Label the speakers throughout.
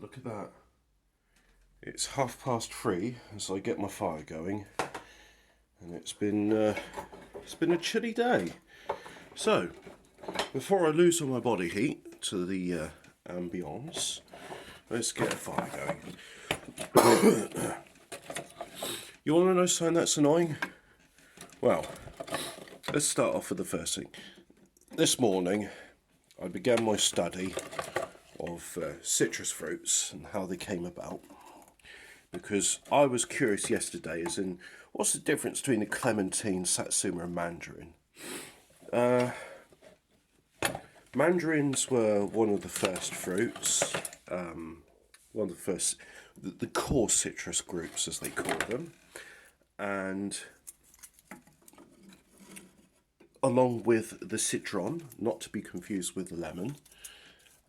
Speaker 1: look at that. It's 3:30 as I get my fire going, and it's been a chilly day. So, before I lose all my body heat to the ambience, let's get a fire going. You want to know something that's annoying? Well, let's start off with the first thing. This morning, I began my study of citrus fruits and how they came about, because I was curious yesterday as in what's the difference between a clementine, satsuma and mandarin. Mandarins were one of the first fruits, one of the first, the core citrus groups as they call them, and along with the citron, not to be confused with the lemon,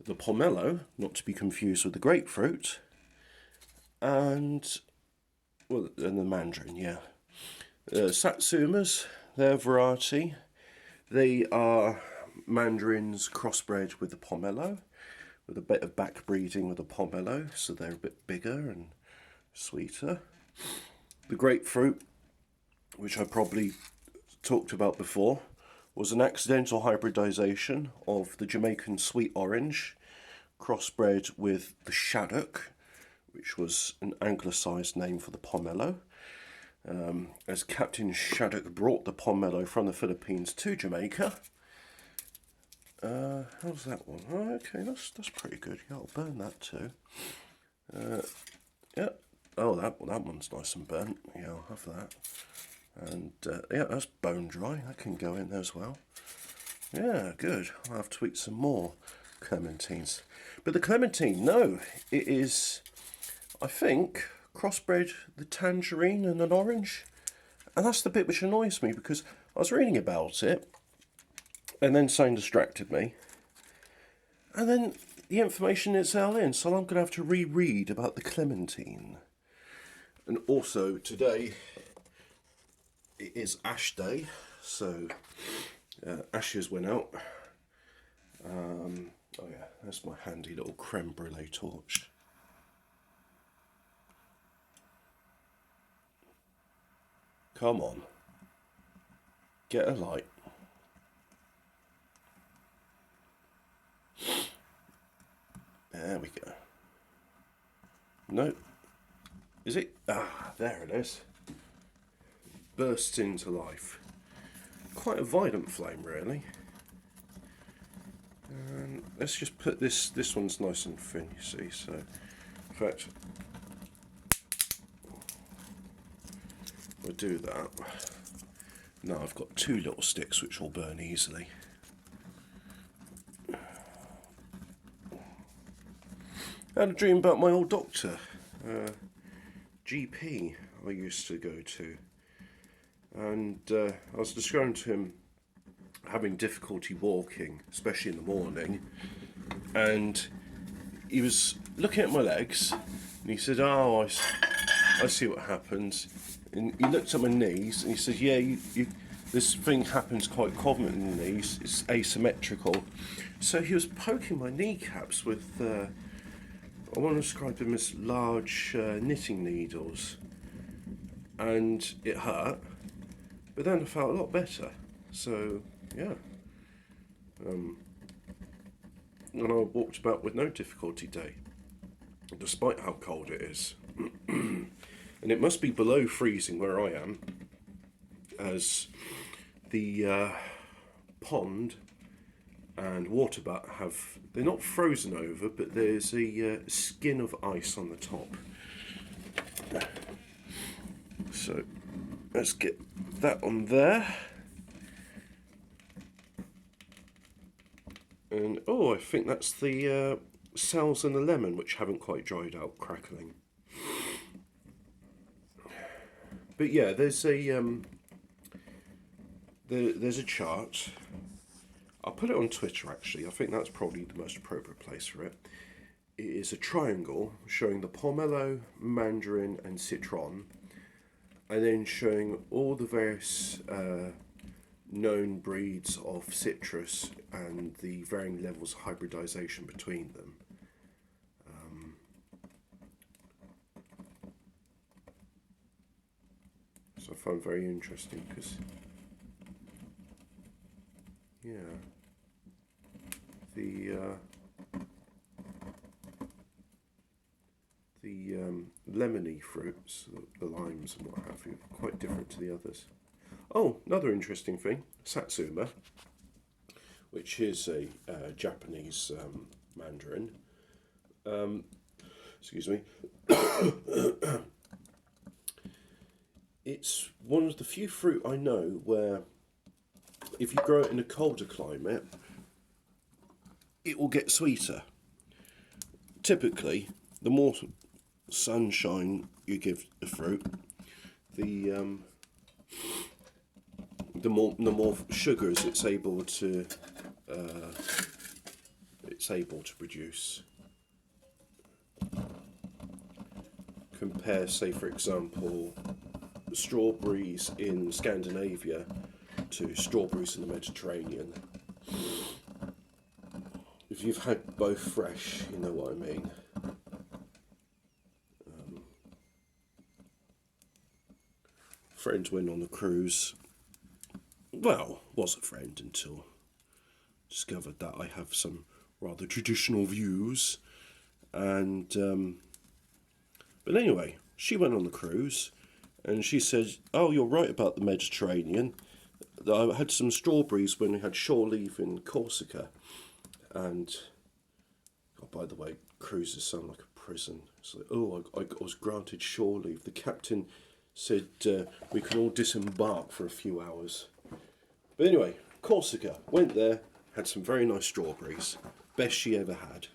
Speaker 1: the pomelo, not to be confused with the grapefruit, and the mandarin, yeah. Satsumas, their variety, they are mandarins crossbred with the pomelo, with a bit of backbreeding with the pomelo, so they're a bit bigger and sweeter. The grapefruit, which I probably talked about before, was an accidental hybridization of the Jamaican sweet orange, crossbred with the shaddock, which was an anglicised name for the pomelo. As Captain Shaddock brought the pomelo from the Philippines to Jamaica. How's that one? Oh, okay, that's pretty good. Yeah, I'll burn that too. Yeah. Oh, that one's nice and burnt. Yeah, I'll have that. And yeah, that's bone dry. That can go in there as well. Yeah, good. I'll have to eat some more clementines. But the clementine, no, it is, I think, crossbred the tangerine and an orange. And that's the bit which annoys me, because I was reading about it and then something distracted me. And then the information is all in, so I'm going to have to reread about the clementine. And also today, it is Ash Day, so ashes went out. Oh yeah, that's my handy little creme brulee torch. Come on, get a light. There we go. No, is it? Ah, there it is. Bursts into life. Quite a violent flame, really. And let's just put this one's nice and thin, you see, so in fact we'll do that. Now I've got two little sticks which will burn easily. I had a dream about my old doctor, GP I used to go to, and I was describing to him having difficulty walking, especially in the morning, and he was looking at my legs and he said, "Oh, I see what happens." And he looked at my knees and he said, "Yeah, this thing happens quite common in the knees, it's asymmetrical." So he was poking my kneecaps with I want to describe them as large knitting needles, and it hurt, but then I felt a lot better. So yeah, and I walked about with no difficulty today, despite how cold it is. And it must be below freezing where I am, as the pond and water butt they're not frozen over, but there's a skin of ice on the top. So let's get that on there. And oh, I think that's the cells in the lemon which haven't quite dried out, crackling. But yeah, there's a chart. I'll put it on Twitter actually. I think that's probably the most appropriate place for it. It is a triangle showing the pomelo, mandarin and citron, and then showing all the various known breeds of citrus and the varying levels of hybridization between them. So I find very interesting because, yeah, the lemony fruits, the limes and what have you, are quite different to the others. Oh, another interesting thing, satsuma, which is a Japanese mandarin. Excuse me. It's one of the few fruit I know where if you grow it in a colder climate, it will get sweeter. Typically, the more sunshine you give the fruit, the more sugars it's able to produce. Compare, say, for example, strawberries in Scandinavia to strawberries in the Mediterranean. If you've had both fresh, you know what I mean. Friend went on a cruise. Well, was a friend until discovered that I have some rather traditional views. And but anyway, she went on the cruise, and she said, "Oh, you're right about the Mediterranean. I had some strawberries when we had shore leave in Corsica, and oh, by the way, cruises sound like a prison. It's like, oh, I was granted shore leave. The captain said we can all disembark for a few hours. But anyway, Corsica, went there, had some very nice strawberries, best she ever had.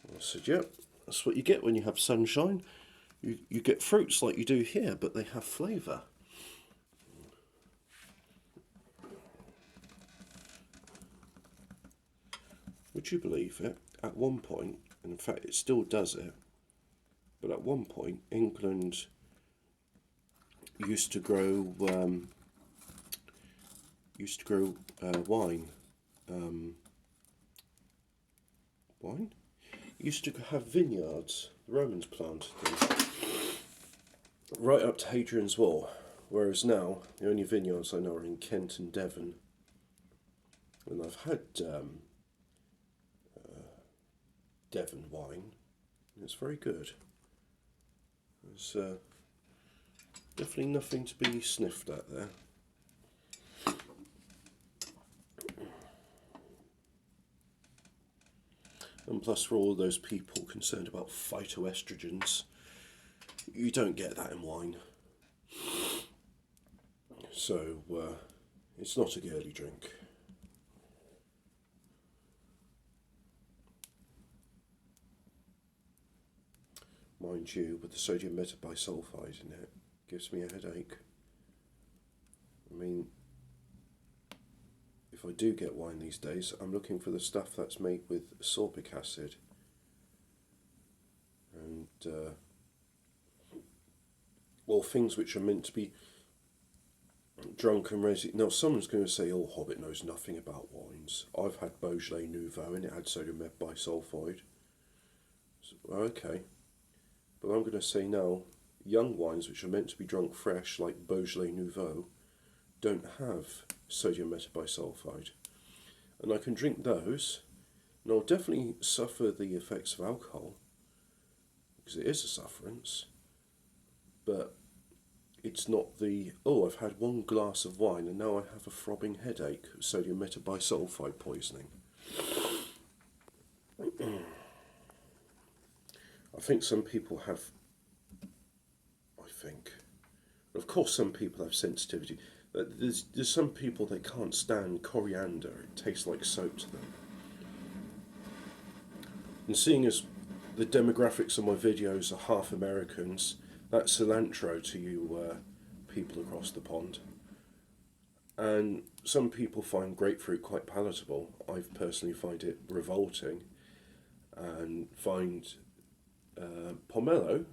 Speaker 1: I said, yep, that's what you get when you have sunshine. You get fruits like you do here, but they have flavour. Would you believe it? At one point, and in fact it still does it, but at one point England used to grow wine. Wine? Used to have vineyards. The Romans planted them right up to Hadrian's Wall, whereas now the only vineyards I know are in Kent and Devon. And I've had Devon wine. It's very good. There's definitely nothing to be sniffed at there. And plus, for all those people concerned about phytoestrogens, you don't get that in wine. So, it's not a girly drink. Mind you, with the sodium metabisulphide in it, gives me a headache. I mean, if I do get wine these days, I'm looking for the stuff that's made with sorbic acid. And, well, things which are meant to be drunk and resi. Now, someone's going to say, oh, Hobbit knows nothing about wines. I've had Beaujolais Nouveau and it had sodium metabisulphide. So, okay. But I'm going to say now, young wines which are meant to be drunk fresh, like Beaujolais Nouveau, don't have sodium metabisulphide. And I can drink those, and I'll definitely suffer the effects of alcohol, because it is a sufferance, but it's not the, oh, I've had one glass of wine and now I have a throbbing headache, sodium metabisulphide poisoning. I think some people have, of course some people have sensitivity. There's some people that can't stand coriander, it tastes like soap to them. And seeing as the demographics of my videos are half Americans, that's cilantro to you people across the pond. And some people find grapefruit quite palatable. I personally find it revolting, and find pomelo,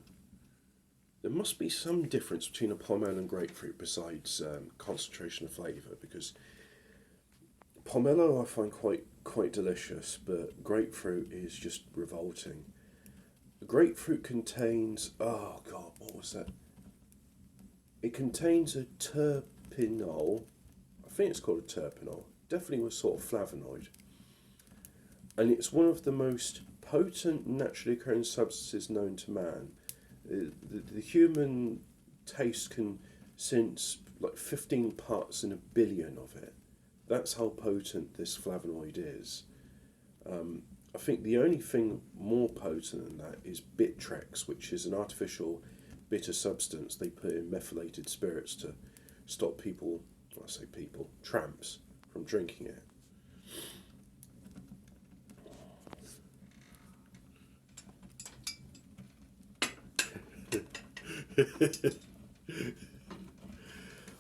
Speaker 1: there must be some difference between a pomelo and grapefruit besides concentration of flavour, because pomelo I find quite delicious, but grapefruit is just revolting. Grapefruit contains, oh god, what was that? it contains a terpenol. I think it's called a terpenol. Definitely was sort of flavonoid. And it's one of the most potent naturally occurring substances known to man. The human taste can sense like 15 parts in a billion of it. That's how potent this flavonoid is. I think the only thing more potent than that is Bitrex, which is an artificial bitter substance they put in methylated spirits to stop people, well, I say people, tramps, from drinking it.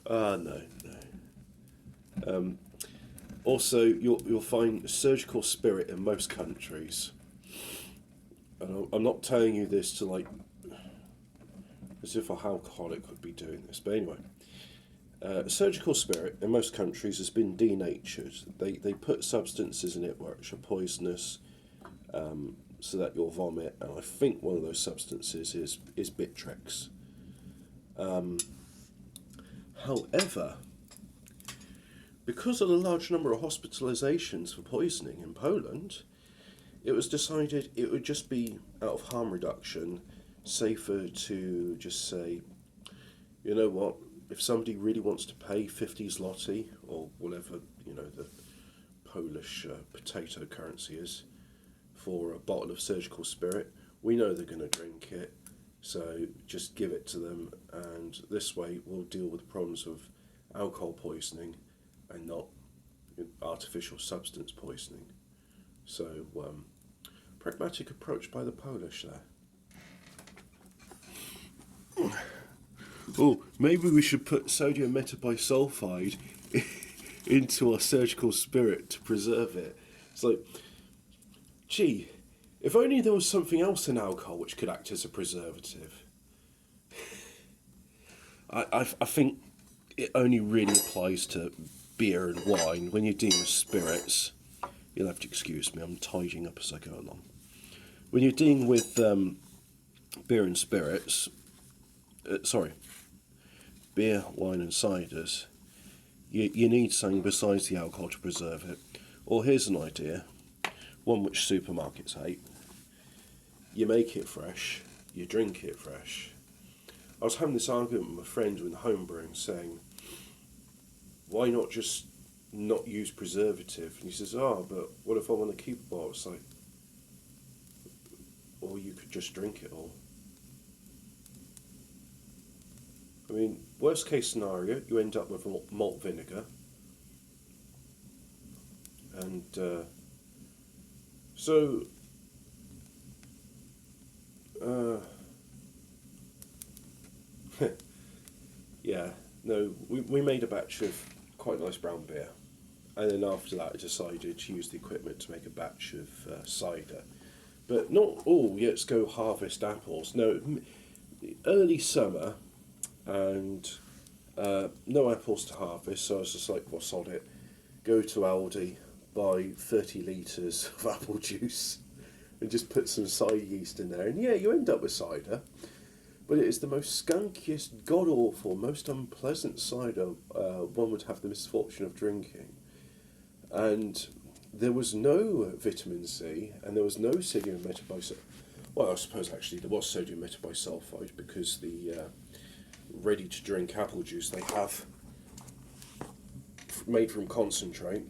Speaker 1: No. Also, you'll find surgical spirit in most countries. And I'm not telling you this to like, as if a alcoholic would be doing this, but anyway. Surgical spirit in most countries has been denatured. They put substances in it which are poisonous, so that you'll vomit, and I think one of those substances is Bitrex. However, because of the large number of hospitalizations for poisoning in Poland, it was decided it would just be, out of harm reduction, safer to just say, you know what, if somebody really wants to pay 50 zloty, or whatever, the Polish potato currency is, for a bottle of surgical spirit, we know they're going to drink it, so just give it to them, and this way we'll deal with the problems of alcohol poisoning and not artificial substance poisoning. So, pragmatic approach by the Polish there. Oh, maybe we should put sodium metabisulphide into our surgical spirit to preserve it. It's like, gee, if only there was something else in alcohol which could act as a preservative. I think it only really applies to beer and wine. When you're dealing with spirits, you'll have to excuse me, I'm tidying up as I go along. When you're dealing with beer and spirits, beer, wine and ciders, you need something besides the alcohol to preserve it. Or here's an idea, one which supermarkets hate. You make it fresh, you drink it fresh. I was having this argument with my friend with homebrewing, saying, why not just not use preservative? And he says, but what if I want to keep a bottle? It's like, or you could just drink it all. I mean, worst case scenario, you end up with malt vinegar. And yeah, no, we made a batch of quite nice brown beer. And then after that I decided to use the equipment to make a batch of cider. But not all, let's go harvest apples. No, early summer, and no apples to harvest, so I was just like, well, sod it. Go to Aldi, buy 30 litres of apple juice, and just put some cider yeast in there. And yeah, you end up with cider. But it is the most skunkiest, god-awful, most unpleasant cider one would have the misfortune of drinking. And there was no vitamin C, and there was no sodium metabisulphide. Well, I suppose actually there was sodium metabisulphide, because the ready-to-drink apple juice they have made from concentrate,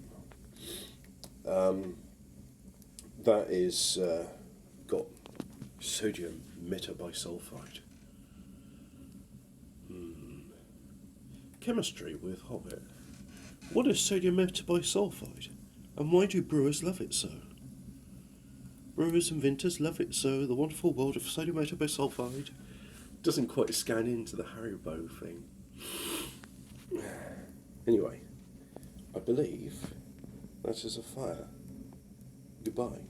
Speaker 1: that is got sodium metabisulphide. Chemistry with Hobbit. What is sodium metabisulphide, and why do brewers love it so? Brewers and vintners love it so. The wonderful world of sodium metabisulphide doesn't quite scan into the Haribo thing. Anyway, I believe that is a fire. Goodbye.